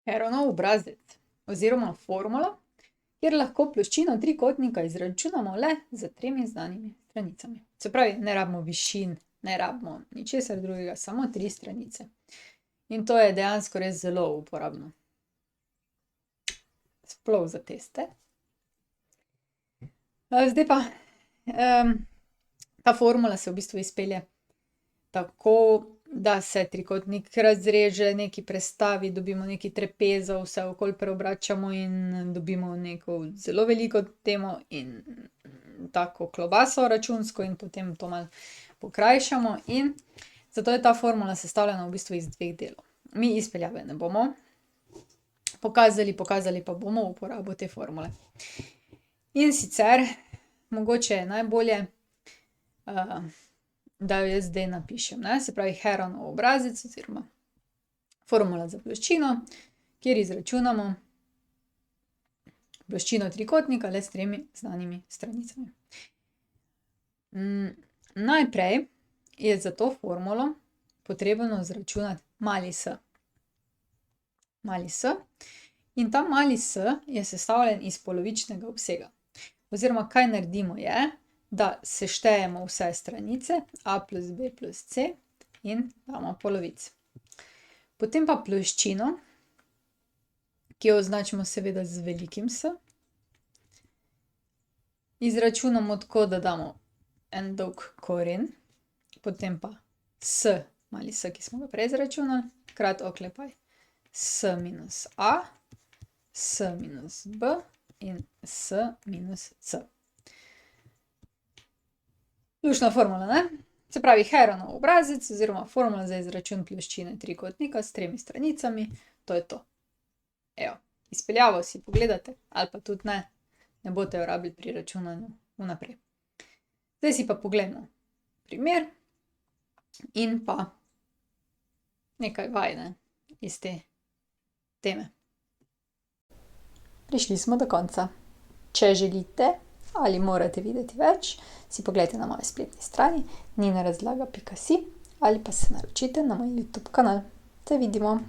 Heronov obrazec oziroma formula, kjer lahko ploščino trikotnika izračunamo le z 3 znanimi stranicami. Se pravi, ne rabimo višin, ne rabimo ničesar drugega, samo 3 stranice. In to je dejansko res zelo uporabno. Sploh za teste. Zdaj pa, ta formula se v bistvu izpelje tako, da se trikotnik razreže, nekaj prestavi, dobimo nekaj trapezov, vse okoli preobračamo in dobimo neko zelo veliko temo in tako klobaso računsko in potem to malo pokrajšamo in zato je ta formula sestavljena v bistvu iz 2 delov. Mi izpeljave ne bomo pokazali pa bomo uporabo te formule. In sicer, mogoče je najbolje, da jo jaz zdaj napišem, ne, se pravi Heronov obrazec oziroma formula za ploščino, kjer izračunamo ploščino trikotnika le s 3 znanimi stranicami. Najprej je za to formulo potrebno izračunati mali s. Mali s. In ta mali s je sestavljen iz polovičnega obsega. Oziroma, kaj naredimo je, da seštejemo vse stranice a plus b plus c in damo polovici. Potem pa ploščino, ki jo označimo seveda z velikim S, izračunamo tako, da damo en dolg koren, potem pa s, mali s, ki smo ga prej izračunali, krat oklepaj s minus a, s minus b in s minus c. Luštna formula, ne? Se pravi Heronov obrazec oziroma formula za izračun ploščine trikotnika s 3 stranicami, to je to. Evo, izpeljavo si pogledate ali pa tudi ne, ne boste jo rabili pri računanju vnaprej. Zdaj si pa poglejmo primer in pa nekaj vaj, ne, iz te teme. Prišli smo do konca. Če želite ali morate videti več, si poglejte na moji spletni strani ninarazlaga.si ali pa se naročite na moj YouTube kanal. Se vidimo!